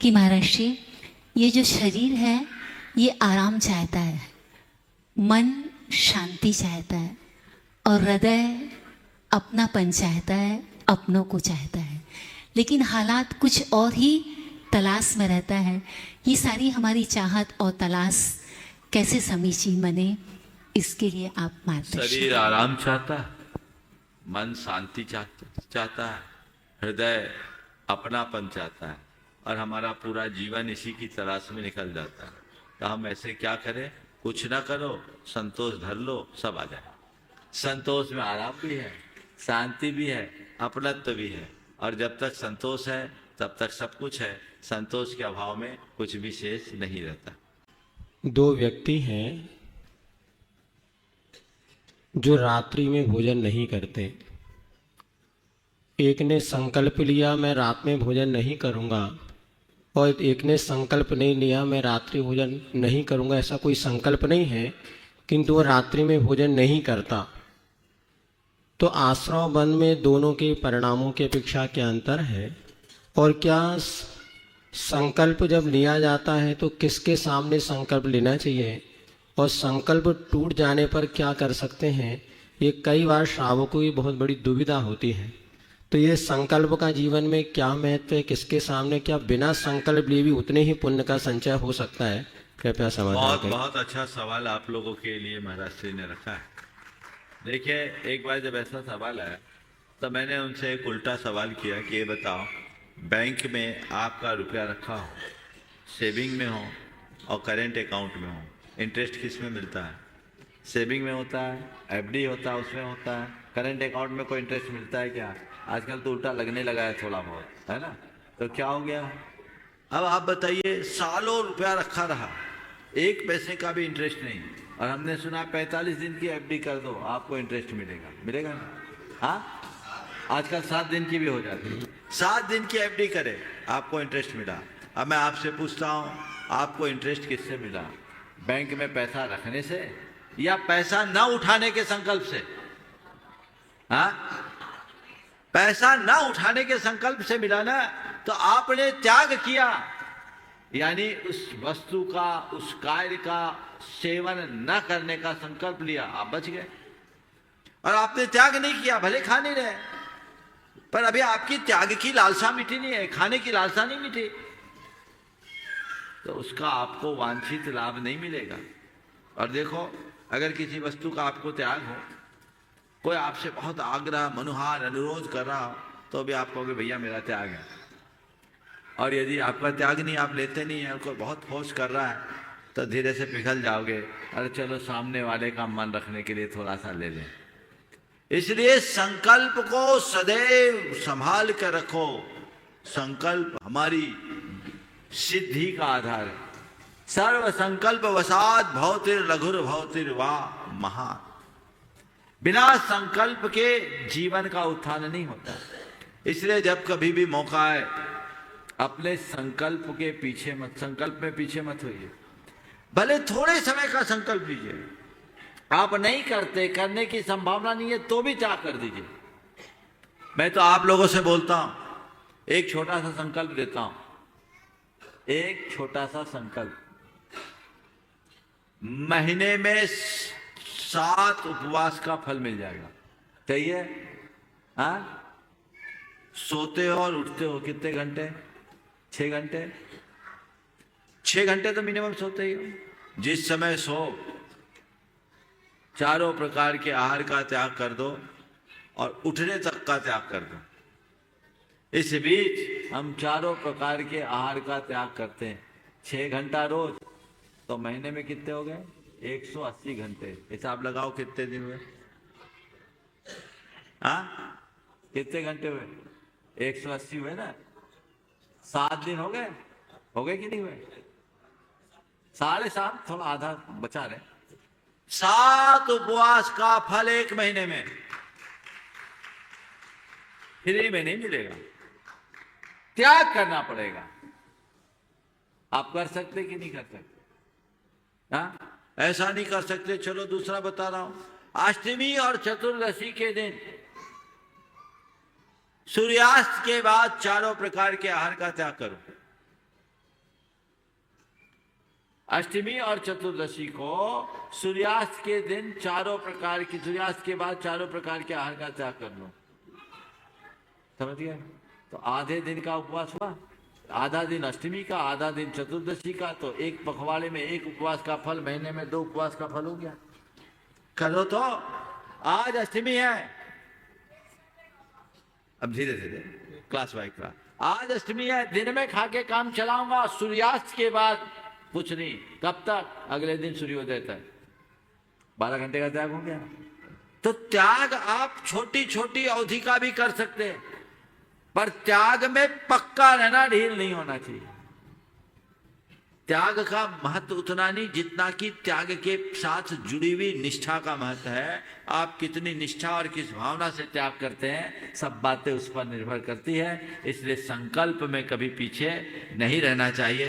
कि महर्षि ये जो शरीर है ये आराम चाहता है, मन शांति चाहता है और हृदय अपनापन चाहता है, अपनों को चाहता है, लेकिन हालात कुछ और ही तलाश में रहता है। ये सारी हमारी चाहत और तलाश कैसे समीचीन बने, इसके लिए आप मार्गदर्शन। शरीर आराम चाहता है, मन शांति चाहता है, हृदय अपनापन चाहता है और हमारा पूरा जीवन इसी की तलाश में निकल जाता है। तो हम ऐसे क्या करें? कुछ ना करो, संतोष धर लो, सब आ जाए। संतोष में आराम भी है, शांति भी है, अपनत्व भी है, और जब तक संतोष है तब तक सब कुछ है। संतोष के अभाव में कुछ भी शेष नहीं रहता। दो व्यक्ति हैं जो रात्रि में भोजन नहीं करते। एक ने संकल्प लिया मैं रात में भोजन नहीं करूंगा, और एक ने संकल्प नहीं लिया मैं रात्रि भोजन नहीं करूंगा। ऐसा कोई संकल्प नहीं है, किंतु वो रात्रि में भोजन नहीं करता। तो आश्रम वन में दोनों के परिणामों की अपेक्षा क्या अंतर है? और क्या संकल्प जब लिया जाता है तो किसके सामने संकल्प लेना चाहिए, और संकल्प टूट जाने पर क्या कर सकते हैं? ये कई बार श्रावकों की बहुत बड़ी दुविधा होती है। तो ये संकल्प का जीवन में क्या महत्व है, किसके सामने? क्या बिना संकल्प लिए भी उतने ही पुण्य का संचय हो सकता है? कृपया समाधान करें। बहुत अच्छा सवाल आप लोगों के लिए महाराज श्री ने रखा है। देखिए, एक बार जब ऐसा सवाल आया तो मैंने उनसे एक उल्टा सवाल किया कि ये बताओ, बैंक में आपका रुपया रखा हो, सेविंग में हो और करेंट अकाउंट में हो, इंटरेस्ट किस में मिलता है? सेविंग में होता है, एफडी होता है उसमें होता है। करेंट अकाउंट में कोई इंटरेस्ट मिलता है क्या? आजकल तो उल्टा लगने लगा है थोड़ा बहुत, है ना? तो क्या हो गया? अब आप बताइए, सालों रुपया रखा रहा, एक पैसे का भी इंटरेस्ट नहीं, और हमने सुना 45 दिन की एफडी कर दो आपको इंटरेस्ट मिलेगा। मिलेगा ना? हाँ, आजकल 7 दिन की भी हो जाती है। 7 दिन की एफडी करे, आपको इंटरेस्ट मिला। अब मैं आपसे पूछता हूँ, आपको इंटरेस्ट किससे मिला? बैंक में पैसा रखने से या पैसा न उठाने के संकल्प से? हाँ, पैसा न उठाने के संकल्प से मिला ना। तो आपने त्याग किया, यानी उस वस्तु का, उस कार्य का सेवन न करने का संकल्प लिया, आप बच गए। और आपने त्याग नहीं किया, भले खा नहीं रहे, पर अभी आपकी त्याग की लालसा मिटी नहीं है, खाने की लालसा नहीं मिटी, तो उसका आपको वांछित लाभ नहीं मिलेगा। और देखो, अगर किसी वस्तु का आपको त्याग हो, कोई आपसे बहुत आग्रह, मनुहार, अनुरोध कर रहा हो, तो भी आप कहोगे भैया मेरा त्याग है। और यदि आपका त्याग नहीं, आप लेते नहीं है, कोई बहुत फोर्स कर रहा है, तो धीरे से पिघल जाओगे। अरे चलो सामने वाले का मन रखने के लिए थोड़ा सा ले लें। इसलिए संकल्प को सदैव संभाल कर रखो। संकल्प हमारी सिद्धि का आधार है। सर्व संकल्प वसात भवतिर लघुर भवतिर वा महान। बिना संकल्प के जीवन का उत्थान नहीं होता। इसलिए जब कभी भी मौका आए, अपने संकल्प के पीछे मत, संकल्प में पीछे मत होइए। भले थोड़े समय का संकल्प लीजिए, आप नहीं करते, करने की संभावना नहीं है, तो भी त्याग कर दीजिए। मैं तो आप लोगों से बोलता हूं, एक छोटा सा संकल्प देता हूं, एक छोटा सा संकल्प। महीने में 7 उपवास का फल मिल जाएगा। सही है? हाँ, सोते हो और उठते हो कितने घंटे? 6 घंटे। 6 घंटे तो मिनिमम सोते ही हो। जिस समय सो, चारों प्रकार के आहार का त्याग कर दो और उठने तक का त्याग कर दो। इस बीच हम चारों प्रकार के आहार का त्याग करते हैं। 6 घंटा रोज, तो महीने में कितने हो गए? 180 घंटे। हिसाब लगाओ कितने दिन हुए? हाँ, कितने घंटे हुए? 180 हुए ना। 7 दिन हो गए? हो गए कि नहीं हुए? 7.5, थोड़ा आधा बचा रहे। 7 उपवास का फल 1 महीने में फ्री में नहीं मिलेगा, त्याग करना पड़ेगा। आप कर सकते कि नहीं कर सकते? हाँ, ऐसा नहीं कर सकते। चलो दूसरा बता रहा हूं, अष्टमी और चतुर्दशी के दिन सूर्यास्त के बाद चारों प्रकार के आहार का त्याग करो। अष्टमी और चतुर्दशी को सूर्यास्त के दिन सूर्यास्त के बाद चारों प्रकार के आहार का त्याग कर लो। समझ गए? तो आधे दिन का उपवास हुआ, आधा दिन अष्टमी का, आधा दिन चतुर्दशी का, तो एक पखवाड़े में एक उपवास का फल, महीने में 2 उपवास का फल हो गया। करो तो। आज अष्टमी है, अब धीरे धीरे क्लास बाय क्लास। आज अष्टमी है, दिन में खा के काम चलाऊंगा, सूर्यास्त के बाद कुछ नहीं। कब तक? अगले दिन सूर्योदय तक। 12 घंटे का त्याग हो गया। तो त्याग आप छोटी छोटी अवधि का भी कर सकते हैं, पर त्याग में पक्का रहना, ढील नहीं होना चाहिए। त्याग का महत्व उतना नहीं जितना कि त्याग के साथ जुड़ी हुई निष्ठा का महत्व है। आप कितनी निष्ठा और किस भावना से त्याग करते हैं, सब बातें उस पर निर्भर करती है। इसलिए संकल्प में कभी पीछे नहीं रहना चाहिए।